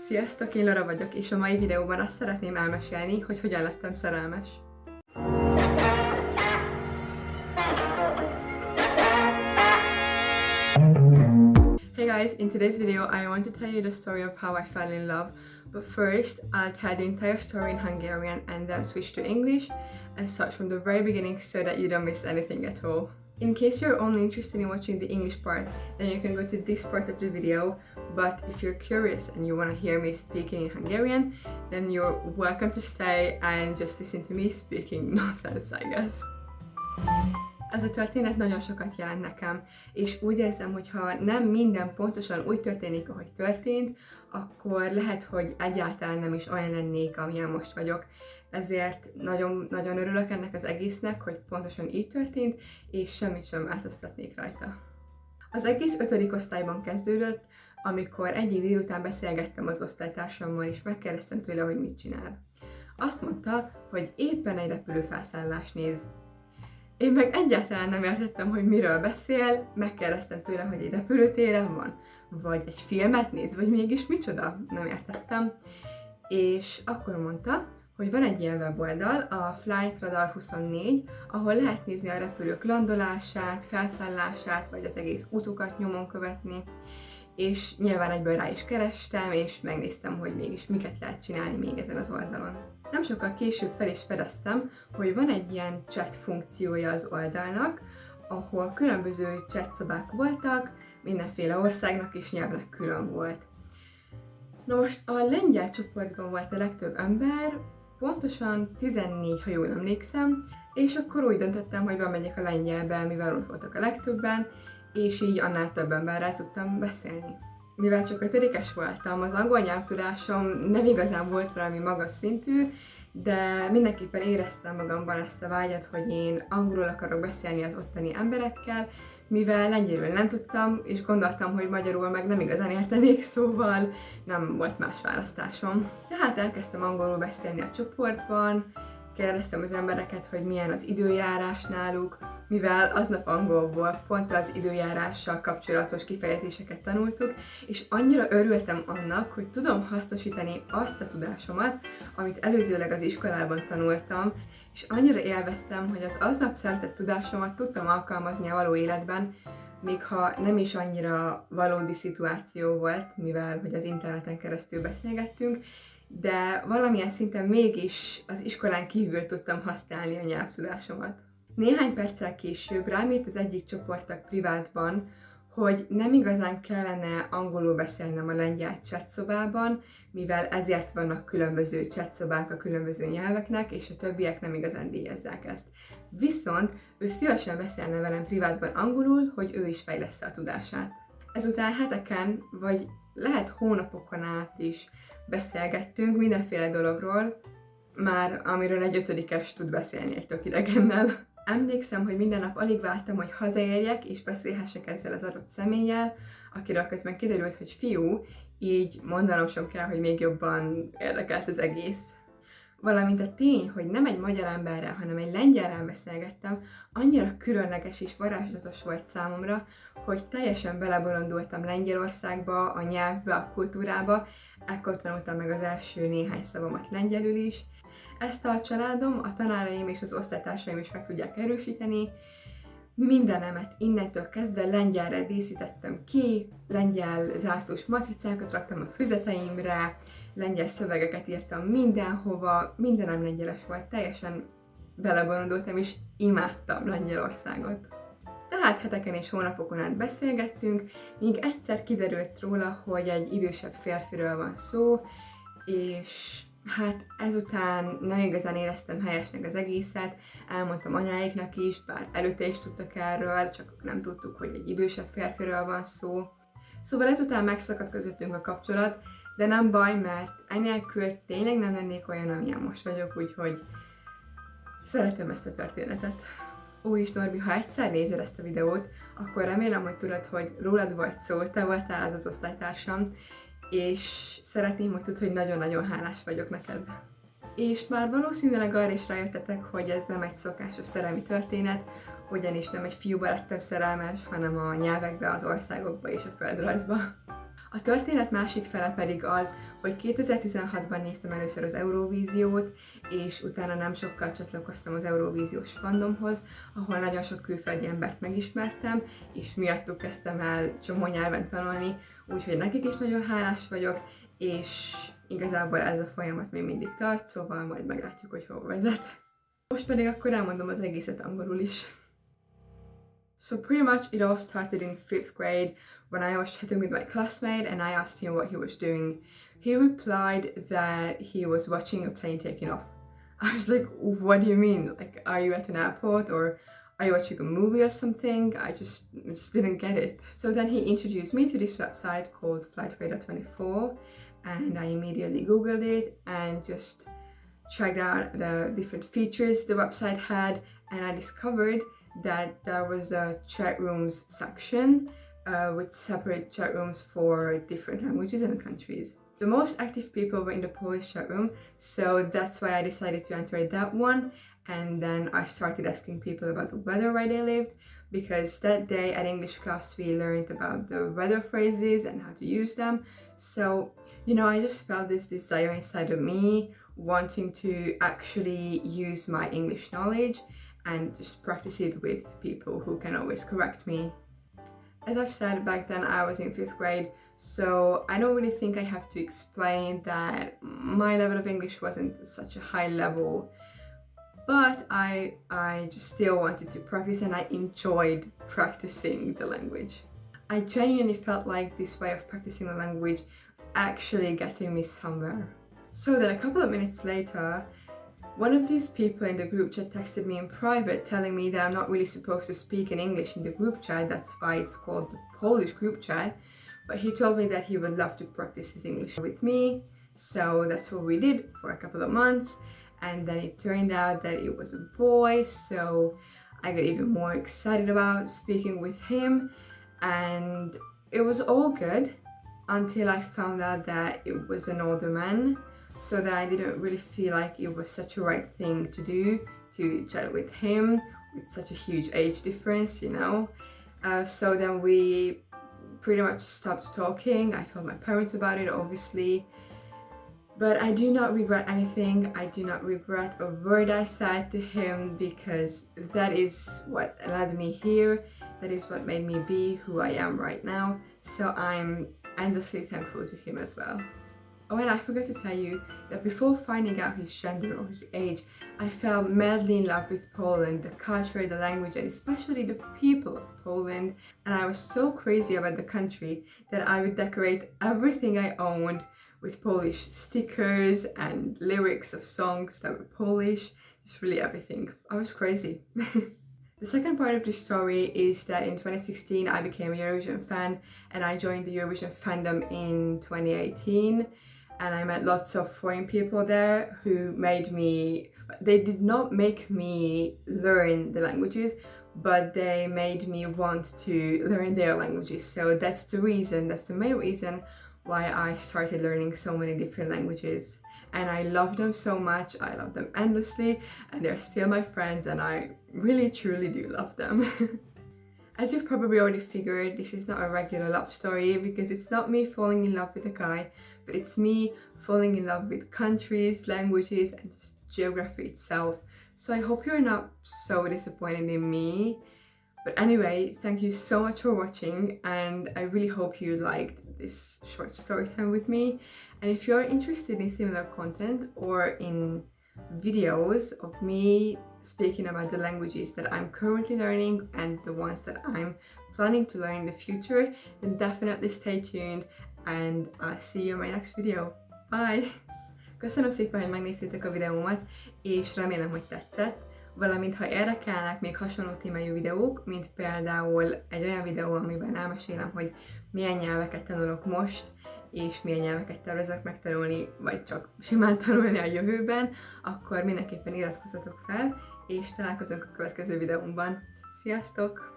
Sziasztok, én Lara vagyok, és a mai videóban azt szeretném elmesélni, hogy hogyan lettem szerelmes. Hey guys, in today's video I want to tell you the story of how I fell in love, but first I'll tell the entire story in Hungarian and then switch to English and start from the very beginning so that you don't miss anything at all. In case you're only interested in watching the English part, then you can go to this part of the video, but if you're curious and you want to hear me speaking in Hungarian, then you're welcome to stay and just listen to me speaking nonsense, I guess. Ez a történet nagyon sokat jelent nekem, és úgy érzem, hogy ha nem minden pontosan úgy történik, ahogy történt, akkor lehet, hogy egyáltalán nem is olyan lennék, amilyen most vagyok. Ezért nagyon örülök ennek az egésznek, hogy pontosan így történt, és semmit sem változtatnék rajta. Az egész 5. osztályban kezdődött, amikor egyik délután beszélgettem az osztálytársammal, és megkérdeztem tőle, hogy mit csinál. Azt mondta, hogy éppen egy repülőfelszállást néz. Én meg egyáltalán nem értettem, hogy miről beszél, megkérdeztem tőle, hogy egy repülőtéren van, vagy egy filmet néz, vagy mégis micsoda, nem értettem. És akkor mondta, hogy van egy ilyen weboldal, a Flight Radar 24, ahol lehet nézni a repülők landolását, felszállását, vagy az egész útokat nyomon követni. És nyilván egyből rá is kerestem, és megnéztem, hogy mégis miket lehet csinálni még ezen az oldalon. Nem sokkal később fel is fedeztem, hogy van egy ilyen chat funkciója az oldalnak, ahol különböző chat szobák voltak, mindenféle országnak és nyelvnek külön volt. Na most a lengyel csoportban volt a legtöbb ember, pontosan 14, ha jól emlékszem, és akkor úgy döntöttem, hogy bemegyek a lengyelbe, mivel ott voltak a legtöbben, és így annál több emberrel tudtam beszélni. Mivel csak 5-es voltam, az angol nyelvtudásom nem igazán volt valami magas szintű, de mindenképpen éreztem magamban ezt a vágyat, hogy én angolul akarok beszélni az ottani emberekkel, mivel lengyelül nem tudtam, és gondoltam, hogy magyarul meg nem igazán értenék, szóval nem volt más választásom. Tehát elkezdtem angolul beszélni a csoportban, kérdeztem az embereket, hogy milyen az időjárás náluk, mivel aznap angolból pont az időjárással kapcsolatos kifejezéseket tanultuk, és annyira örültem annak, hogy tudom hasznosítani azt a tudásomat, amit előzőleg az iskolában tanultam, és annyira élveztem, hogy az aznap szerzett tudásomat tudtam alkalmazni a való életben, még ha nem is annyira valódi szituáció volt, mivel hogy az interneten keresztül beszélgettünk, de valamilyen szinten mégis az iskolán kívül tudtam használni a nyelvtudásomat. Néhány perccel később rám írt az egyik csoporttag privátban, hogy nem igazán kellene angolul beszélnem a lengyel chatszobában, mivel ezért vannak különböző chatszobák a különböző nyelveknek, és a többiek nem igazán díjazzák ezt. Viszont ő szívesen beszélne velem privátban angolul, hogy ő is fejlessze a tudását. Ezután heteken, vagy lehet hónapokon át is beszélgettünk mindenféle dologról, már amiről egy 5-es tud beszélni egy tök idegennel. Emlékszem, hogy minden nap alig vártam, hogy hazaérjek és beszélhessek ezzel az adott személlyel, akiről közben kiderült, hogy fiú, így mondanom sem kell, hogy még jobban érdekelt az egész. Valamint a tény, hogy nem egy magyar emberrel, hanem egy lengyellel beszélgettem, annyira különleges és varázslatos volt számomra, hogy teljesen belebolondultam Lengyelországba, a nyelvbe, a kultúrába, ekkor tanultam meg az első néhány szavamat lengyelül is. Ezt a családom, a tanáraim és az osztálytársaim is meg tudják erősíteni. Mindenemet innentől kezdve lengyelre díszítettem ki, lengyel zászlós matricákat raktam a füzeteimre, lengyel szövegeket írtam mindenhova, mindenem lengyeles volt, teljesen belebolondultam és imádtam Lengyelországot. Tehát heteken és hónapokon át beszélgettünk, míg egyszer kiderült róla, hogy egy idősebb férfiről van szó, és hát ezután nem igazán éreztem helyesnek az egészet, elmondtam anyáiknak is, bár előtte is tudtak erről, csak nem tudtuk, hogy egy idősebb férfiről van szó. Szóval ezután megszakadt közöttünk a kapcsolat, de nem baj, mert enélkül tényleg nem lennék olyan, amilyen most vagyok, úgyhogy szeretem ezt a történetet. Ó, és Norbi, ha egyszer nézed ezt a videót, akkor remélem, hogy tudod, hogy rólad volt szó, te voltál az osztálytársam, és szeretném, hogy tudd, hogy nagyon-nagyon hálás vagyok neked. És már valószínűleg arra is rájöttetek, hogy ez nem egy szokásos szerelmi történet, ugyanis nem egy fiúba lettem szerelmes, hanem a nyelvekbe, az országokba és a földrajzba. A történet másik fele pedig az, hogy 2016-ban néztem először az Eurovíziót, és utána nem sokkal csatlakoztam az Eurovíziós fandomhoz, ahol nagyon sok külföldi embert megismertem, és miattuk kezdtem el csomó nyelven tanulni, úgyhogy nekik is nagyon hálás vagyok, és igazából ez a folyamat még mindig tart, szóval majd meglátjuk, hogy hova vezet. Most pedig akkor elmondom az egészet angolul is. So pretty much it all started in 5th grade when I was chatting with my classmate and I asked him what he was doing. He replied that he was watching a plane taking off. I was like, what do you mean? Like, are you at an airport or are you watching a movie or something? I just didn't get it. So then he introduced me to this website called Flightradar24 and I immediately Googled it and just checked out the different features the website had, and I discovered that there was a chat rooms section with separate chat rooms for different languages and countries. The most active people were in the Polish chat room, so that's why I decided to enter that one, and then I started asking people about the weather where they lived, because that day at English class we learned about the weather phrases and how to use them. So, you know, I just felt this desire inside of me wanting to actually use my English knowledge and just practice it with people who can always correct me. As I've said, back then I was in 5th grade, so I don't really think I have to explain that my level of English wasn't such a high level, but I just still wanted to practice and I enjoyed practicing the language. I genuinely felt like this way of practicing the language was actually getting me somewhere. So then a couple of minutes later, one of these people in the group chat texted me in private telling me that I'm not really supposed to speak in English in the group chat, that's why it's called the Polish group chat, but he told me that he would love to practice his English with me, so that's what we did for a couple of months, and then it turned out that it was a boy, so I got even more excited about speaking with him, and it was all good until I found out that it was an older man. So that I didn't really feel like it was such a right thing to do, to chat with him with such a huge age difference, you know. So then we pretty much stopped talking. I told my parents about it, obviously. But I do not regret anything. I do not regret a word I said to him, because that is what led me here. That is what made me be who I am right now. So I'm endlessly thankful to him as well. Oh, and I forgot to tell you that before finding out his gender or his age, I fell madly in love with Poland, the culture, the language, and especially the people of Poland. And I was so crazy about the country that I would decorate everything I owned with Polish stickers and lyrics of songs that were Polish, just really everything. I was crazy. The second part of the story is that in 2016 I became a Eurovision fan and I joined the Eurovision fandom in 2018. And I met lots of foreign people there who made me, they did not make me learn the languages, but they made me want to learn their languages. So that's the reason, that's the main reason why I started learning so many different languages. And I love them so much, I love them endlessly, and they're still my friends, and I really truly do love them. As you've probably already figured, this is not a regular love story because it's not me falling in love with a guy, but it's me falling in love with countries, languages, and just geography itself. So I hope you're not so disappointed in me. But anyway, thank you so much for watching, and I really hope you liked this short story time with me. And if you're interested in similar content or in videos of me speaking about the languages that I'm currently learning and the ones that I'm planning to learn in the future, then definitely stay tuned and I'll see you in my next video. Bye! Köszönöm szépen, hogy megnéztétek a videómat, és remélem, hogy tetszett, valamint ha érdekelnek még hasonló témájú videók, mint például egy olyan videó, amiben elmesélem, hogy milyen nyelveket tanulok most, és milyen nyelveket tervezek megtanulni, vagy csak simán tanulni a jövőben, akkor mindenképpen iratkozzatok fel, és találkozunk a következő videómban. Sziasztok!